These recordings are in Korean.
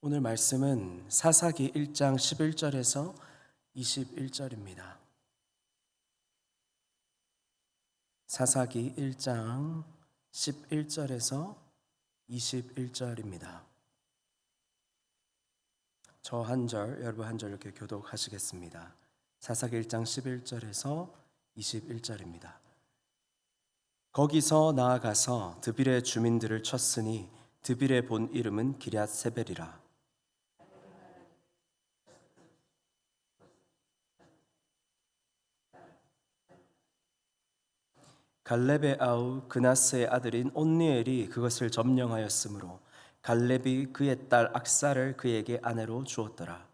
오늘 말씀은 사사기 1장 11절에서 21절입니다. 사사기 1장 11절에서 21절입니다. 저 한 절, 여러분 한 절 이렇게 교독하시겠습니다. 사사기 1장 11절에서 21절입니다. 거기서 나아가서 드빌의 주민들을 쳤으니 드빌의 본 이름은 기럇 세벨이라. 갈렙의 아우 그나스의 아들인 온니엘이 그것을 점령하였으므로 갈렙이 그의 딸 악사를 그에게 아내로 주었더라.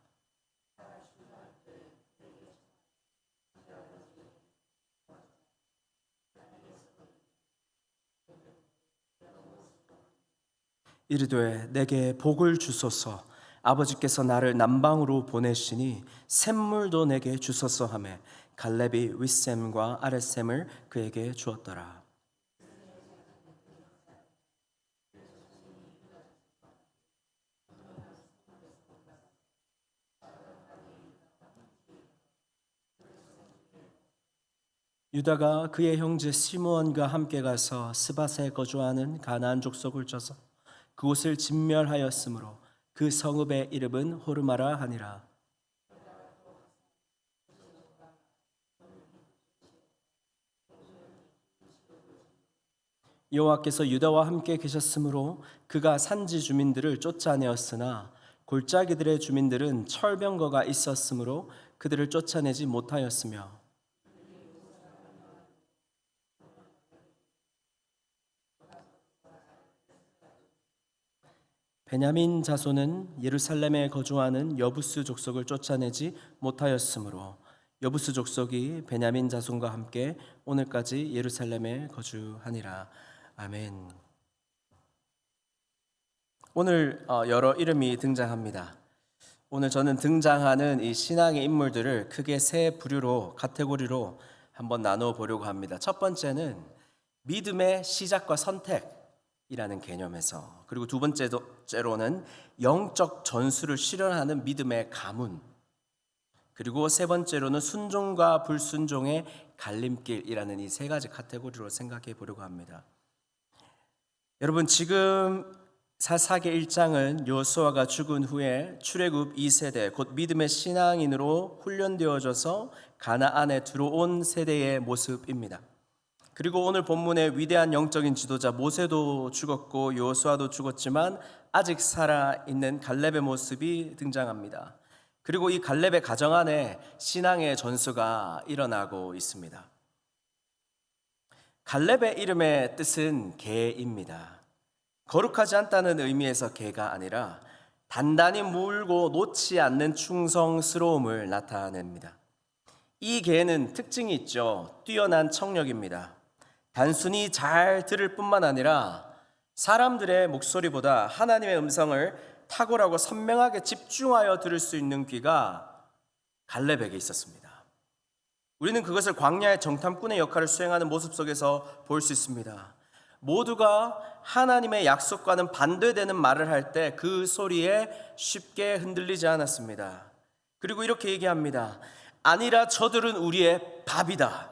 이르되 내게 복을 주소서. 아버지께서 나를 남방으로 보내시니 샘물도 내게 주소서 하매 갈렙이 윗샘과 아랫샘을 그에게 주었더라. 유다가 그의 형제 시므온과 함께 가서 스밧에 거주하는 가나안 족속을 쳐서 그곳을 진멸하였으므로 그 성읍의 이름은 호르마라 하니라. 여호와께서 유다와 함께 계셨으므로 그가 산지 주민들을 쫓아내었으나 골짜기들의 주민들은 철병거가 있었으므로 그들을 쫓아내지 못하였으며 베냐민 자손은 예루살렘에 거주하는 여부스 족속을 쫓아내지 못하였으므로 여부스 족속이 베냐민 자손과 함께 오늘까지 예루살렘에 거주하니라. 아멘. 오늘 여러 이름이 등장합니다. 오늘 저는 등장하는 이 신앙의 인물들을 크게 세 부류로 카테고리로 한번 나누어 보려고 합니다. 첫 번째는 믿음의 시작과 선택이라는 개념에서, 그리고 두 번째로는 영적 전술을 실현하는 믿음의 가문, 그리고 세 번째로는 순종과 불순종의 갈림길이라는 이 세 가지 카테고리로 생각해 보려고 합니다. 여러분, 지금 사사기 1장은 여호수아가 죽은 후에 출애굽 2세대 곧 믿음의 신앙인으로 훈련되어져서 가나안에 들어온 세대의 모습입니다. 그리고 오늘 본문의 위대한 영적인 지도자 모세도 죽었고 여호수아도 죽었지만 아직 살아있는 갈렙의 모습이 등장합니다. 그리고 이 갈렙의 가정 안에 신앙의 전수가 일어나고 있습니다. 갈렙의 이름의 뜻은 개입니다. 거룩하지 않다는 의미에서 개가 아니라 단단히 물고 놓지 않는 충성스러움을 나타냅니다. 이 개는 특징이 있죠. 뛰어난 청력입니다. 단순히 잘 들을 뿐만 아니라 사람들의 목소리보다 하나님의 음성을 탁월하고 선명하게 집중하여 들을 수 있는 귀가 갈렙에게 있었습니다. 우리는 그것을 광야의 정탐꾼의 역할을 수행하는 모습 속에서 볼 수 있습니다. 모두가 하나님의 약속과는 반대되는 말을 할 때 그 소리에 쉽게 흔들리지 않았습니다. 그리고 이렇게 얘기합니다. 아니라 저들은 우리의 밥이다.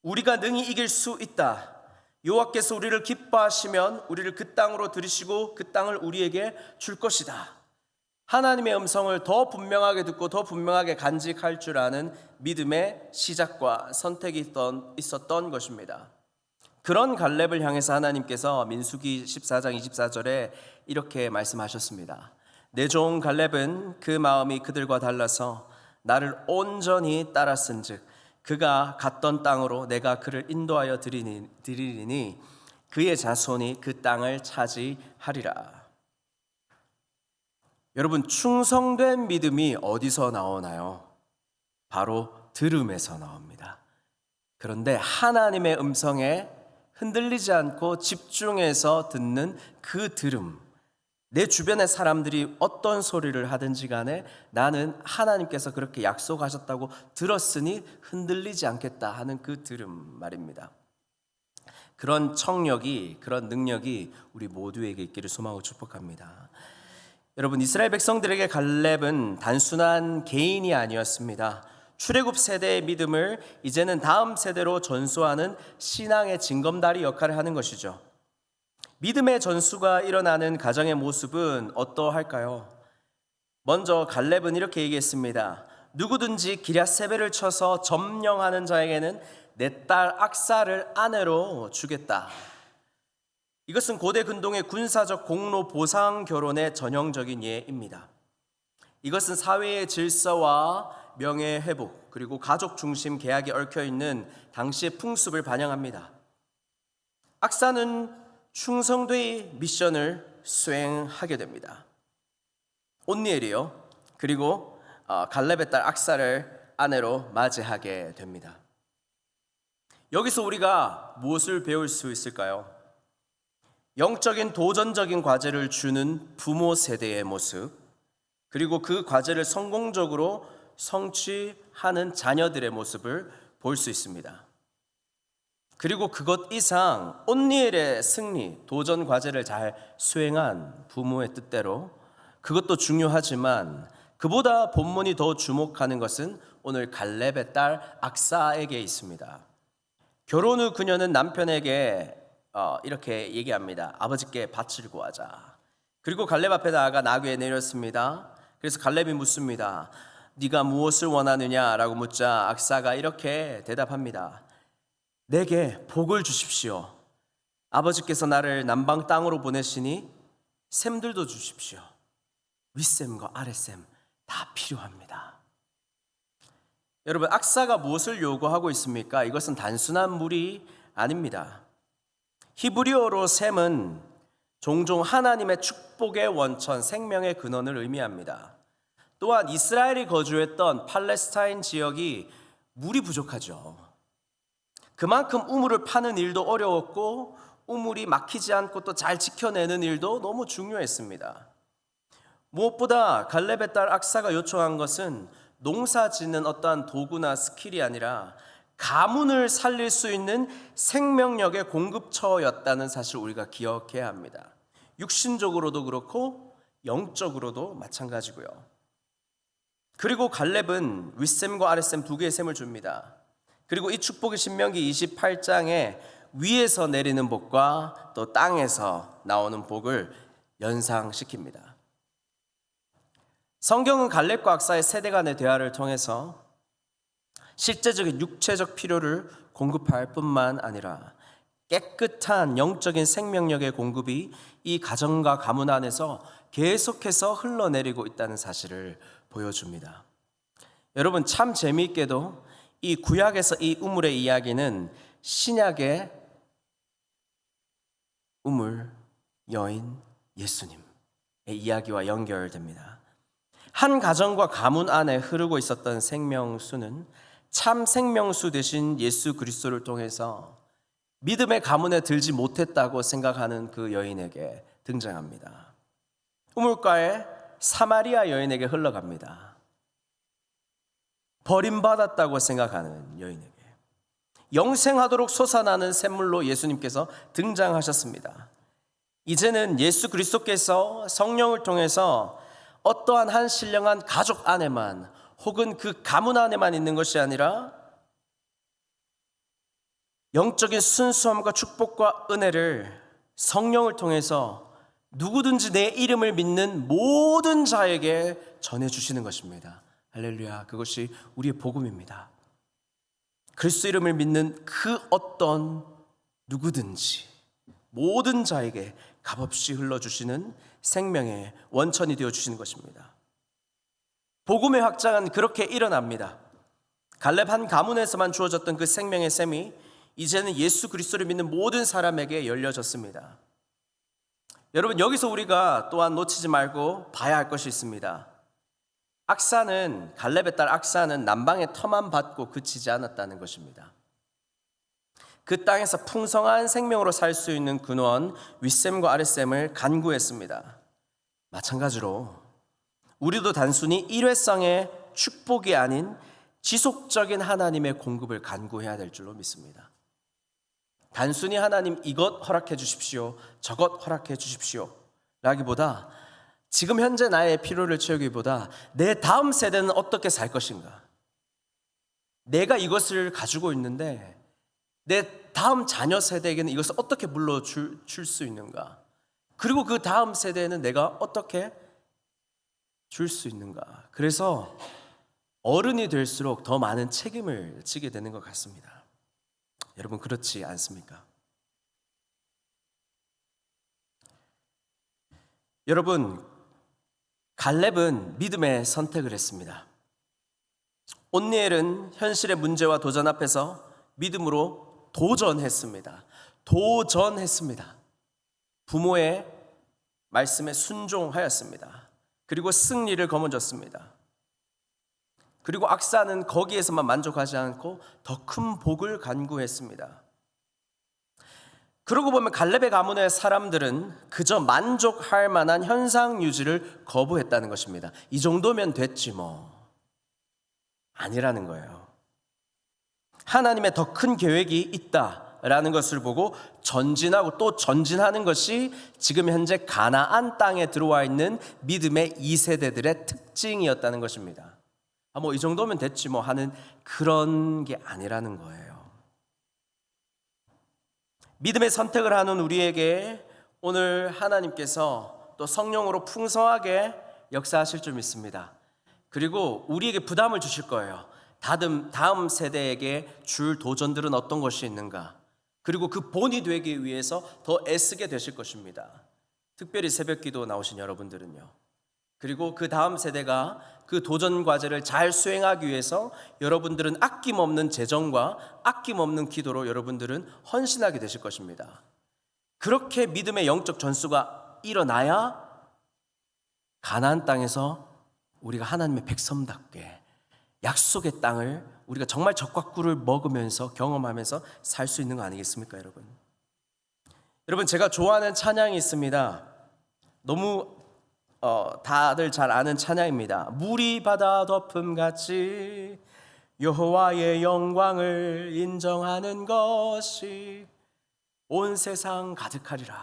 우리가 능히 이길 수 있다. 여호와께서 우리를 기뻐하시면 우리를 그 땅으로 들이시고 그 땅을 우리에게 줄 것이다. 하나님의 음성을 더 분명하게 듣고 더 분명하게 간직할 줄 아는 믿음의 시작과 선택이 있었던 것입니다. 그런 갈렙을 향해서 하나님께서 민수기 14장 24절에 이렇게 말씀하셨습니다. 내 종 갈렙은 그 마음이 그들과 달라서 나를 온전히 따랐은즉 그가 갔던 땅으로 내가 그를 인도하여 드리리니 그의 자손이 그 땅을 차지하리라. 여러분, 충성된 믿음이 어디서 나오나요? 바로 들음에서 나옵니다. 그런데 하나님의 음성에 흔들리지 않고 집중해서 듣는 그 들음, 내 주변의 사람들이 어떤 소리를 하든지 간에 나는 하나님께서 그렇게 약속하셨다고 들었으니 흔들리지 않겠다 하는 그 들음 말입니다. 그런 청력이, 그런 능력이 우리 모두에게 있기를 소망하고 축복합니다. 여러분, 이스라엘 백성들에게 갈렙은 단순한 개인이 아니었습니다. 출애굽 세대의 믿음을 이제는 다음 세대로 전수하는 신앙의 징검다리 역할을 하는 것이죠. 믿음의 전수가 일어나는 가정의 모습은 어떠할까요? 먼저 갈렙은 이렇게 얘기했습니다. 누구든지 기럇세벨을 쳐서 점령하는 자에게는 내 딸 악사를 아내로 주겠다. 이것은 고대 근동의 군사적 공로 보상 결혼의 전형적인 예입니다. 이것은 사회의 질서와 명예 회복 그리고 가족 중심 계약이 얽혀 있는 당시의 풍습을 반영합니다. 악사는 충성되이 미션을 수행하게 됩니다. 온니엘이요. 그리고 갈렙의 딸 악사를 아내로 맞이하게 됩니다. 여기서 우리가 무엇을 배울 수 있을까요? 영적인 도전적인 과제를 주는 부모 세대의 모습, 그리고 그 과제를 성공적으로 성취하는 자녀들의 모습을 볼 수 있습니다. 그리고 그것 이상 온니엘의 승리, 도전 과제를 잘 수행한 부모의 뜻대로 그것도 중요하지만 그보다 본문이 더 주목하는 것은 오늘 갈렙의 딸 악사에게 있습니다. 결혼 후 그녀는 남편에게 이렇게 얘기합니다. 아버지께 밭을 구하자. 그리고 갈렙 앞에 나아가 나귀에 내렸습니다. 그래서 갈렙이 묻습니다. 네가 무엇을 원하느냐라고 묻자 악사가 이렇게 대답합니다. 내게 복을 주십시오. 아버지께서 나를 남방 땅으로 보내시니 샘들도 주십시오. 윗샘과 아랫샘 다 필요합니다. 여러분, 악사가 무엇을 요구하고 있습니까? 이것은 단순한 물이 아닙니다. 히브리어로 샘은 종종 하나님의 축복의 원천, 생명의 근원을 의미합니다. 또한 이스라엘이 거주했던 팔레스타인 지역이 물이 부족하죠. 그만큼 우물을 파는 일도 어려웠고 우물이 막히지 않고 또 잘 지켜내는 일도 너무 중요했습니다. 무엇보다 갈렙의 딸 악사가 요청한 것은 농사 짓는 어떠한 도구나 스킬이 아니라 가문을 살릴 수 있는 생명력의 공급처였다는 사실 우리가 기억해야 합니다. 육신적으로도 그렇고 영적으로도 마찬가지고요. 그리고 갈렙은 윗샘과 아랫샘 두 개의 샘을 줍니다. 그리고 이 축복의 신명기 28장에 위에서 내리는 복과 또 땅에서 나오는 복을 연상시킵니다. 성경은 갈렙과 악사의 세대 간의 대화를 통해서 실제적인 육체적 필요를 공급할 뿐만 아니라 깨끗한 영적인 생명력의 공급이 이 가정과 가문 안에서 계속해서 흘러내리고 있다는 사실을 보여줍니다. 여러분, 참 재미있게도 이 구약에서 이 우물의 이야기는 신약의 우물 여인 예수님의 이야기와 연결됩니다. 한 가정과 가문 안에 흐르고 있었던 생명수는 참 생명수 되신 예수 그리스도를 통해서 믿음의 가문에 들지 못했다고 생각하는 그 여인에게 등장합니다. 우물가에 사마리아 여인에게 흘러갑니다. 버림받았다고 생각하는 여인에게 영생하도록 솟아나는 샘물로 예수님께서 등장하셨습니다. 이제는 예수 그리스도께서 성령을 통해서 어떠한 한 신령한 가족 안에만 혹은 그 가문 안에만 있는 것이 아니라 영적인 순수함과 축복과 은혜를 성령을 통해서 누구든지 내 이름을 믿는 모든 자에게 전해주시는 것입니다. 할렐루야. 그것이 우리의 복음입니다. 그리스도 이름을 믿는 그 어떤 누구든지 모든 자에게 값없이 흘러주시는 생명의 원천이 되어주시는 것입니다. 복음의 확장은 그렇게 일어납니다. 갈렙 한 가문에서만 주어졌던 그 생명의 샘이 이제는 예수 그리스도를 믿는 모든 사람에게 열려졌습니다. 여러분, 여기서 우리가 또한 놓치지 말고 봐야 할 것이 있습니다. 악사는, 갈렙의 딸 악사는 남방의 터만 받고 그치지 않았다는 것입니다. 그 땅에서 풍성한 생명으로 살 수 있는 근원 윗샘과 아랫샘을 간구했습니다. 마찬가지로 우리도 단순히 일회성의 축복이 아닌 지속적인 하나님의 공급을 간구해야 될 줄로 믿습니다. 단순히 하나님 이것 허락해 주십시오, 저것 허락해 주십시오 라기보다 지금 현재 나의 필요를 채우기보다 내 다음 세대는 어떻게 살 것인가? 내가 이것을 가지고 있는데 내 다음 자녀 세대에게는 이것을 어떻게 물려줄 수 있는가? 그리고 그 다음 세대에는 내가 어떻게 줄 수 있는가? 그래서 어른이 될수록 더 많은 책임을 지게 되는 것 같습니다. 여러분 그렇지 않습니까? 여러분 갈렙은 믿음의 선택을 했습니다. 온니엘은 현실의 문제와 도전 앞에서 믿음으로 도전했습니다. 부모의 말씀에 순종하였습니다. 그리고 승리를 거머쥐었습니다. 그리고 악사는 거기에서만 만족하지 않고 더 큰 복을 간구했습니다. 그러고 보면 갈렙의 가문의 사람들은 그저 만족할 만한 현상 유지를 거부했다는 것입니다. 이 정도면 됐지 뭐. 아니라는 거예요. 하나님의 더 큰 계획이 있다라는 것을 보고 전진하고 또 전진하는 것이 지금 현재 가나안 땅에 들어와 있는 믿음의 2세대들의 특징이었다는 것입니다. 뭐 이 정도면 됐지 뭐 하는 그런 게 아니라는 거예요. 믿음의 선택을 하는 우리에게 오늘 하나님께서 또 성령으로 풍성하게 역사하실 줄 믿습니다. 그리고 우리에게 부담을 주실 거예요. 다음 세대에게 줄 도전들은 어떤 것이 있는가? 그리고 그 본이 되기 위해서 더 애쓰게 되실 것입니다. 특별히 새벽기도 나오신 여러분들은요. 그리고 그 다음 세대가 그 도전 과제를 잘 수행하기 위해서 여러분들은 아낌없는 재정과 아낌없는 기도로 여러분들은 헌신하게 되실 것입니다. 그렇게 믿음의 영적 전수가 일어나야 가나안 땅에서 우리가 하나님의 백성답게 약속의 땅을 우리가 정말 젖과 꿀을 먹으면서 경험하면서 살 수 있는 거 아니겠습니까, 여러분? 여러분, 제가 좋아하는 찬양이 있습니다. 너무 다들 잘 아는 찬양입니다. 물이 바다 덮음같이 여호와의 영광을 인정하는 것이 온 세상 가득하리라.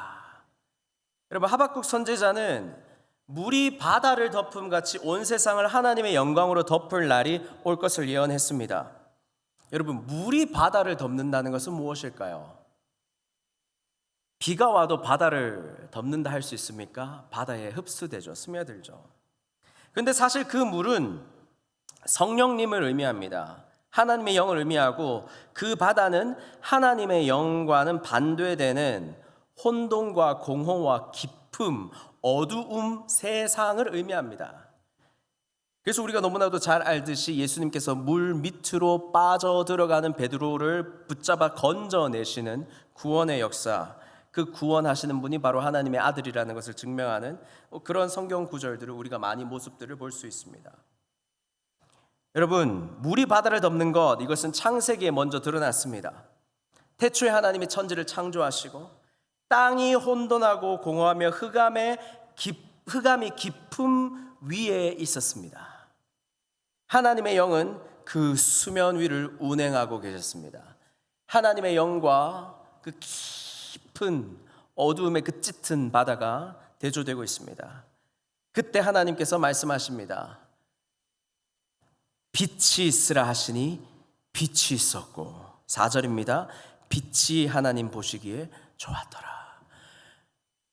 여러분, 하박국 선지자는 물이 바다를 덮음같이 온 세상을 하나님의 영광으로 덮을 날이 올 것을 예언했습니다. 여러분, 물이 바다를 덮는다는 것은 무엇일까요? 비가 와도 바다를 덮는다 할 수 있습니까? 바다에 흡수되죠. 스며들죠. 그런데 사실 그 물은 성령님을 의미합니다. 하나님의 영을 의미하고 그 바다는 하나님의 영과는 반대되는 혼돈과 공허와 깊음, 어두움, 세상을 의미합니다. 그래서 우리가 너무나도 잘 알듯이 예수님께서 물 밑으로 빠져 들어가는 베드로를 붙잡아 건져내시는 구원의 역사, 그 구원하시는 분이 바로 하나님의 아들이라는 것을 증명하는 그런 성경 구절들을 우리가 많이 모습들을 볼 수 있습니다. 여러분, 물이 바다를 덮는 것, 이것은 창세기에 먼저 드러났습니다. 태초에 하나님이 천지를 창조하시고 땅이 혼돈하고 공허하며 흑암이 깊음 위에 있었습니다. 하나님의 영은 그 수면 위를 운행하고 계셨습니다. 하나님의 영과 그 깊은 어두움의 그 짙은 바다가 대조되고 있습니다. 그때 하나님께서 말씀하십니다. 빛이 있으라 하시니 빛이 있었고, 4절입니다. 빛이 하나님 보시기에 좋았더라.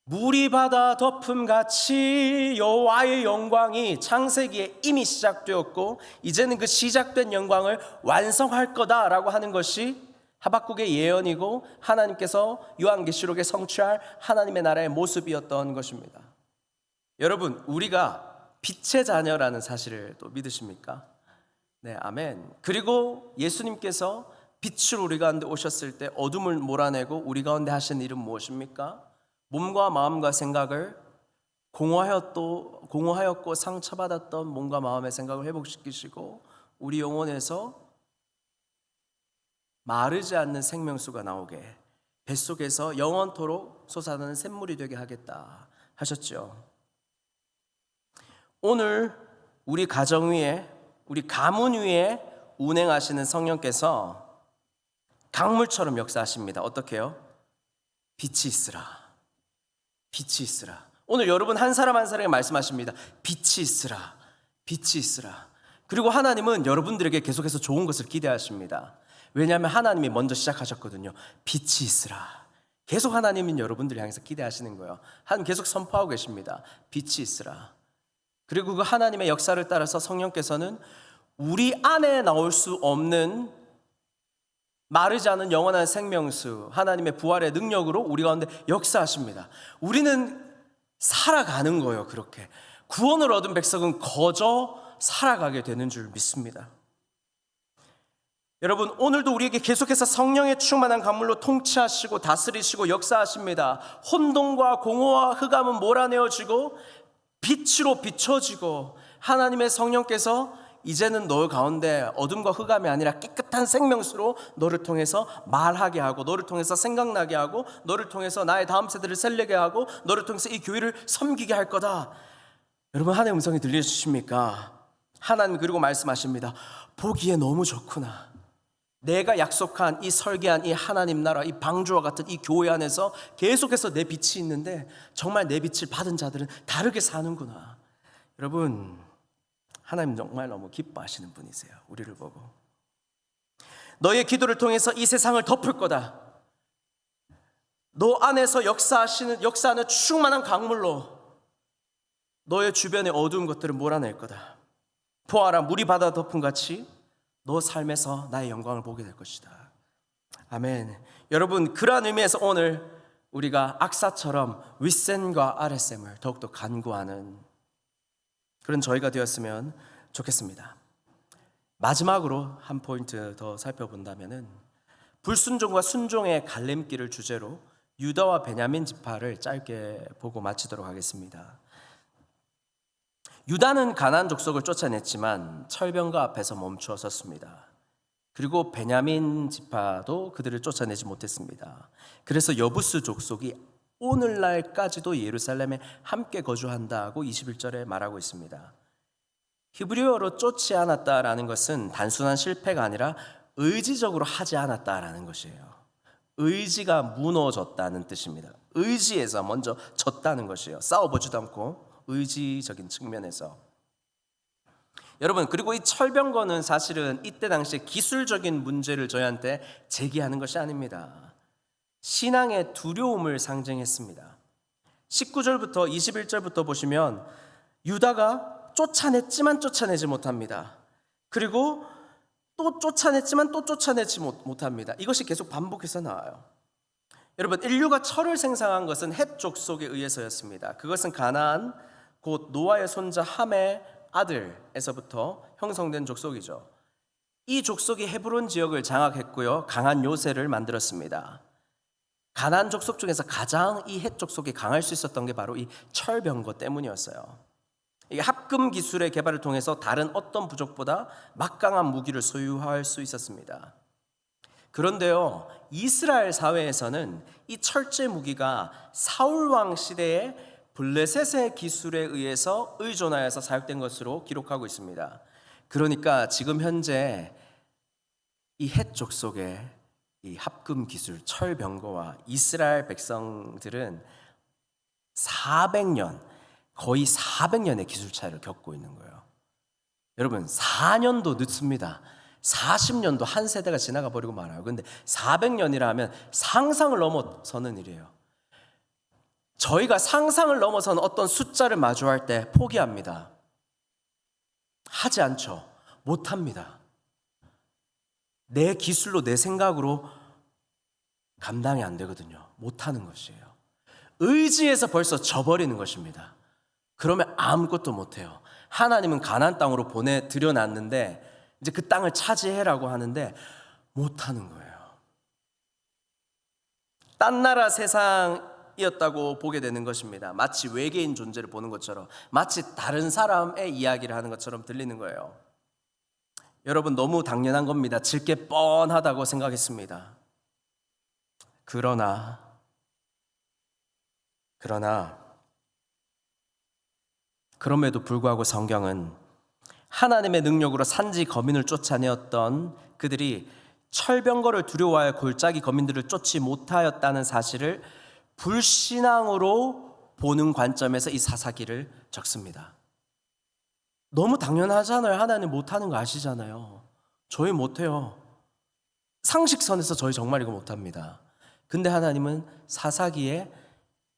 물이 바다 덮음같이 여호와의 영광이 창세기에 이미 시작되었고 이제는 그 시작된 영광을 완성할 거다라고 하는 것이 하박국의 예언이고 하나님께서 요한계시록에 성취할 하나님의 나라의 모습이었던 것입니다. 여러분, 우리가 빛의 자녀라는 사실을 또 믿으십니까? 네, 아멘. 그리고 예수님께서 빛으로 우리 가운데 오셨을 때 어둠을 몰아내고 우리 가운데 하신 일은 무엇입니까? 몸과 마음과 생각을 공허하였고 상처받았던 몸과 마음의 생각을 회복시키시고 우리 영혼에서 마르지 않는 생명수가 나오게 뱃속에서 영원토록 솟아나는 샘물이 되게 하겠다 하셨죠. 오늘 우리 가정 위에, 우리 가문 위에 운행하시는 성령께서 강물처럼 역사하십니다. 어떻게요? 빛이 있으라. 빛이 있으라. 오늘 여러분 한 사람 한 사람에게 말씀하십니다. 빛이 있으라. 빛이 있으라. 그리고 하나님은 여러분들에게 계속해서 좋은 것을 기대하십니다. 왜냐하면 하나님이 먼저 시작하셨거든요. 빛이 있으라. 계속 하나님은 여러분들을 향해서 기대하시는 거예요. 하나님 계속 선포하고 계십니다. 빛이 있으라. 그리고 그 하나님의 역사를 따라서 성령께서는 우리 안에 나올 수 없는 마르지 않은 영원한 생명수, 하나님의 부활의 능력으로 우리 가운데 역사하십니다. 우리는 살아가는 거예요. 그렇게 구원을 얻은 백성은 거저 살아가게 되는 줄 믿습니다. 여러분, 오늘도 우리에게 계속해서 성령의 충만한 강물로 통치하시고 다스리시고 역사하십니다. 혼돈과 공허와 흑암은 몰아내어지고 빛으로 비춰지고, 하나님의 성령께서 이제는 너 가운데 어둠과 흑암이 아니라 깨끗한 생명수로 너를 통해서 말하게 하고, 너를 통해서 생각나게 하고, 너를 통해서 나의 다음 세대를 살리게 하고, 너를 통해서 이 교회를 섬기게 할 거다. 여러분, 하나님의 음성이 들리십니까? 하나님 그리고 말씀하십니다. 보기에 너무 좋구나. 내가 약속한 이 설계한 이 하나님 나라, 이 방주와 같은 이 교회 안에서 계속해서 내 빛이 있는데 정말 내 빛을 받은 자들은 다르게 사는구나. 여러분, 하나님 정말 너무 기뻐하시는 분이세요. 우리를 보고 너의 기도를 통해서 이 세상을 덮을 거다. 너 안에서 역사하는 충만한 강물로 너의 주변의 어두운 것들을 몰아낼 거다. 보아라, 물이 바다 덮은 같이 너 삶에서 나의 영광을 보게 될 것이다. 아멘. 여러분, 그러한 의미에서 오늘 우리가 악사처럼 윗셈과 아랫셈을 더욱더 간구하는 그런 저희가 되었으면 좋겠습니다. 마지막으로 한 포인트 더 살펴본다면은, 불순종과 순종의 갈림길을 주제로 유다와 베냐민 지파를 짧게 보고 마치도록 하겠습니다. 유다는 가나안 족속을 쫓아냈지만 철병거 앞에서 멈추어 섰습니다. 그리고 베냐민 지파도 그들을 쫓아내지 못했습니다. 그래서 여부스 족속이 오늘날까지도 예루살렘에 함께 거주한다고 21절에 말하고 있습니다. 히브리어로 쫓지 않았다라는 것은 단순한 실패가 아니라 의지적으로 하지 않았다라는 것이에요. 의지가 무너졌다는 뜻입니다. 의지에서 먼저 졌다는 것이에요. 싸워보지도 않고 의지적인 측면에서. 여러분, 그리고 이 철병거는 사실은 이때 당시에 기술적인 문제를 저희한테 제기하는 것이 아닙니다. 신앙의 두려움을 상징했습니다. 19절부터 21절부터 보시면 유다가 쫓아냈지만 쫓아내지 못합니다. 그리고 또 쫓아냈지만 또 쫓아내지 못합니다. 이것이 계속 반복해서 나와요. 여러분, 인류가 철을 생산한 것은 헷 족속에 의해서였습니다. 그것은 가나안, 곧 노아의 손자 함의 아들에서부터 형성된 족속이죠. 이 족속이 헤브론 지역을 장악했고요, 강한 요새를 만들었습니다. 가나안 족속 중에서 가장 이 헷 족속이 강할 수 있었던 게 바로 이 철병거 때문이었어요. 이게 합금 기술의 개발을 통해서 다른 어떤 부족보다 막강한 무기를 소유할 수 있었습니다. 그런데요, 이스라엘 사회에서는 이 철제 무기가 사울 왕 시대에 블레셋의 기술에 의해서 의존하여서 사용된 것으로 기록하고 있습니다. 그러니까 지금 현재 이 헷 족속의 이 합금 기술 철병거와 이스라엘 백성들은 400년, 거의 400년의 기술 차이를 겪고 있는 거예요. 여러분, 4년도 늦습니다. 40년도 한 세대가 지나가 버리고 말아요. 그런데 400년이라 하면 상상을 넘어서는 일이에요. 저희가 상상을 넘어서는 어떤 숫자를 마주할 때 포기합니다. 하지 않죠. 못합니다. 내 기술로, 내 생각으로 감당이 안 되거든요. 못하는 것이에요. 의지에서 벌써 져버리는 것입니다. 그러면 아무것도 못해요. 하나님은 가나안 땅으로 보내드려놨는데 이제 그 땅을 차지해라고 하는데 못하는 거예요. 딴 나라 세상이었다고 보게 되는 것입니다. 마치 외계인 존재를 보는 것처럼, 마치 다른 사람의 이야기를 하는 것처럼 들리는 거예요. 여러분, 너무 당연한 겁니다. 질 게 뻔하다고 생각했습니다. 그러나 그럼에도 불구하고 성경은 하나님의 능력으로 산지 거민을 쫓아내었던 그들이 철병거를 두려워하여 골짜기 거민들을 쫓지 못하였다는 사실을 불신앙으로 보는 관점에서 이 사사기를 적습니다. 너무 당연하잖아요. 하나님 못하는 거 아시잖아요. 저희 못해요. 상식선에서 저희 정말 이거 못합니다. 근데 하나님은 사사기에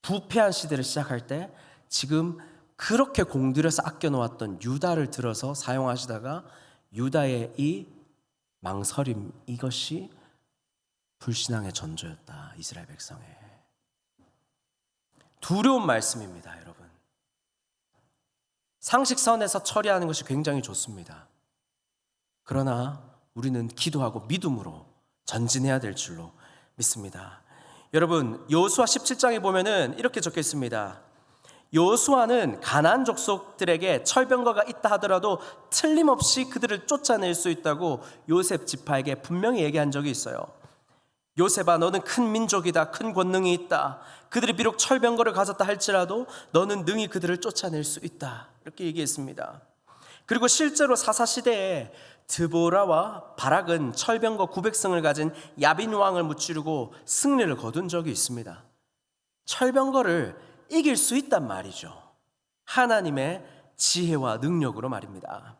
부패한 시대를 시작할 때 지금 그렇게 공들여서 아껴놓았던 유다를 들어서 사용하시다가 유다의 이 망설임, 이것이 불신앙의 전조였다. 이스라엘 백성의. 두려운 말씀입니다, 여러분. 상식선에서 처리하는 것이 굉장히 좋습니다. 그러나 우리는 기도하고 믿음으로 전진해야 될 줄로 믿습니다. 여러분, 여호수아 17장에 보면은 이렇게 적혀 있습니다. 여호수아는 가나안 족속들에게 철병거가 있다 하더라도 틀림없이 그들을 쫓아낼 수 있다고 요셉 지파에게 분명히 얘기한 적이 있어요. 요셉아, 너는 큰 민족이다. 큰 권능이 있다. 그들이 비록 철병거를 가졌다 할지라도 너는 능히 그들을 쫓아낼 수 있다. 이렇게 얘기했습니다. 그리고 실제로 사사시대에 드보라와 바락은 철병거 900승을 가진 야빈 왕을 무찌르고 승리를 거둔 적이 있습니다. 철병거를 이길 수 있단 말이죠. 하나님의 지혜와 능력으로 말입니다.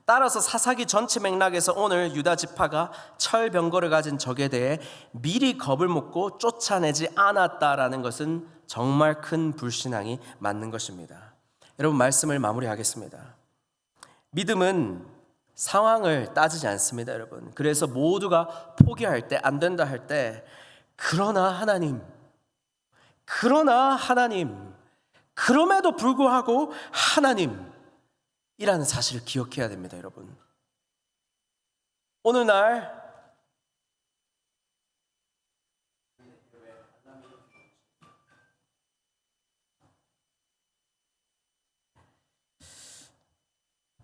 따라서 사사기 전체 맥락에서 오늘 유다 지파가 철병거를 가진 적에 대해 미리 겁을 먹고 쫓아내지 않았다라는 것은 정말 큰 불신앙이 맞는 것입니다. 여러분, 말씀을 마무리하겠습니다. 믿음은 상황을 따지지 않습니다, 여러분. 그래서 모두가 포기할 때, 안 된다 할 때, 그러나 하나님, 그럼에도 불구하고 하나님이라는 사실을 기억해야 됩니다, 여러분. 오늘날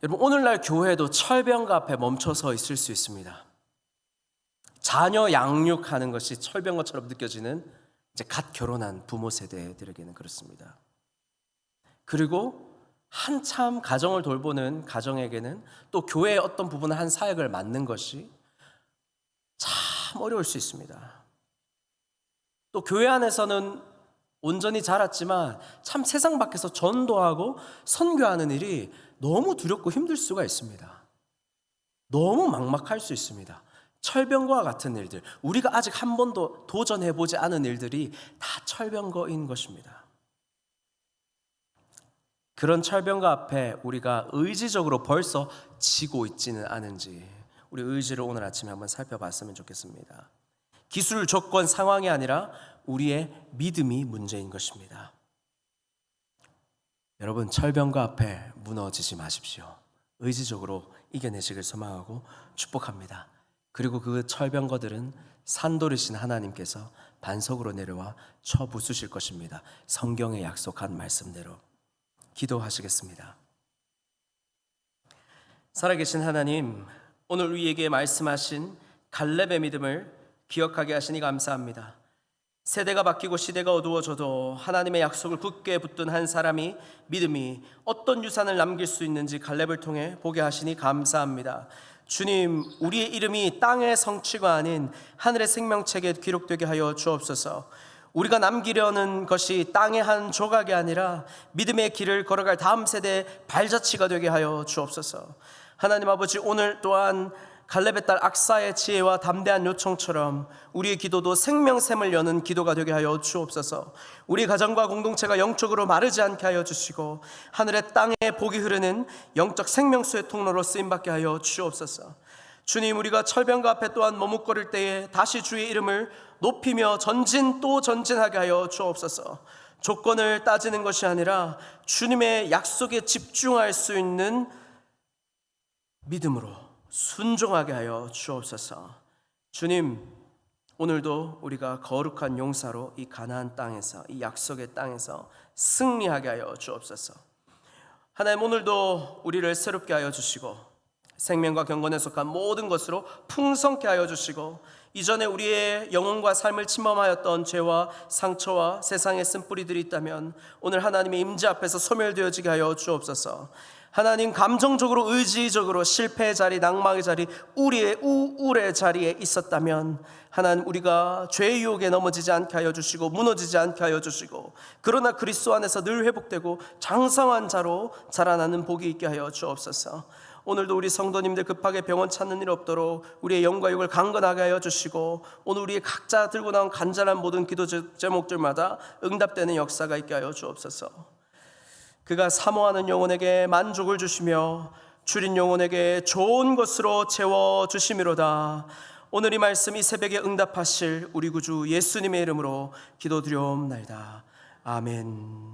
여러분, 오늘날 교회도 철병거 앞에 멈춰서 있을 수 있습니다. 자녀 양육하는 것이 철병거처럼 느껴지는 이제 갓 결혼한 부모 세대들에게는 그렇습니다. 그리고 한참 가정을 돌보는 가정에게는 또 교회의 어떤 부분을 한 사역을 맡는 것이 참 어려울 수 있습니다. 또 교회 안에서는 온전히 자랐지만 참 세상 밖에서 전도하고 선교하는 일이 너무 두렵고 힘들 수가 있습니다. 너무 막막할 수 있습니다. 철병거와 같은 일들, 우리가 아직 한 번도 도전해보지 않은 일들이 다 철병거인 것입니다. 그런 철병거 앞에 우리가 의지적으로 벌써 지고 있지는 않은지 우리 의지를 오늘 아침에 한번 살펴봤으면 좋겠습니다. 기술, 조건, 상황이 아니라 우리의 믿음이 문제인 것입니다. 여러분, 철병거 앞에 무너지지 마십시오. 의지적으로 이겨내시길 소망하고 축복합니다. 그리고 그 철병거들은 산돌이신 하나님께서 반석으로 내려와 쳐부수실 것입니다. 성경에 약속한 말씀대로. 기도하시겠습니다. 살아계신 하나님, 오늘 우리에게 말씀하신 갈렙의 믿음을 기억하게 하시니 감사합니다. 세대가 바뀌고 시대가 어두워져도 하나님의 약속을 굳게 붙든 한 사람이 믿음이 어떤 유산을 남길 수 있는지 갈렙을 통해 보게 하시니 감사합니다. 주님, 우리의 이름이 땅의 성취가 아닌 하늘의 생명책에 기록되게 하여 주옵소서. 우리가 남기려는 것이 땅의 한 조각이 아니라 믿음의 길을 걸어갈 다음 세대의 발자취가 되게 하여 주옵소서. 하나님 아버지, 오늘 또한 갈렙의 딸 악사의 지혜와 담대한 요청처럼 우리의 기도도 생명샘을 여는 기도가 되게 하여 주옵소서. 우리 가정과 공동체가 영적으로 마르지 않게 하여 주시고 하늘의 땅에 복이 흐르는 영적 생명수의 통로로 쓰임받게 하여 주옵소서. 주님, 우리가 철병거 앞에 또한 머뭇거릴 때에 다시 주의 이름을 높이며 전진 또 전진하게 하여 주옵소서. 조건을 따지는 것이 아니라 주님의 약속에 집중할 수 있는 믿음으로 순종하게 하여 주옵소서. 주님, 오늘도 우리가 거룩한 용사로 이 가나안 땅에서, 이 약속의 땅에서 승리하게 하여 주옵소서. 하나님, 오늘도 우리를 새롭게 하여 주시고 생명과 경건에 속한 모든 것으로 풍성케 하여 주시고 이전에 우리의 영혼과 삶을 침범하였던 죄와 상처와 세상의 쓴뿌리들이 있다면 오늘 하나님의 임재 앞에서 소멸되어지게 하여 주옵소서. 하나님, 감정적으로 의지적으로 실패의 자리, 낭망의 자리, 우리의 우울의 자리에 있었다면 하나님, 우리가 죄의 유혹에 넘어지지 않게 하여 주시고 무너지지 않게 하여 주시고, 그러나 그리스도 안에서 늘 회복되고 장성한 자로 자라나는 복이 있게 하여 주옵소서. 오늘도 우리 성도님들 급하게 병원 찾는 일 없도록 우리의 영과 육을 강건하게 하여 주시고, 오늘 우리 각자 들고 나온 간절한 모든 기도 제목들마다 응답되는 역사가 있게 하여 주옵소서. 그가 사모하는 영혼에게 만족을 주시며 줄인 영혼에게 좋은 것으로 채워주심이로다. 오늘 이 말씀, 이 새벽에 응답하실 우리 구주 예수님의 이름으로 기도드리옵나이다. 아멘.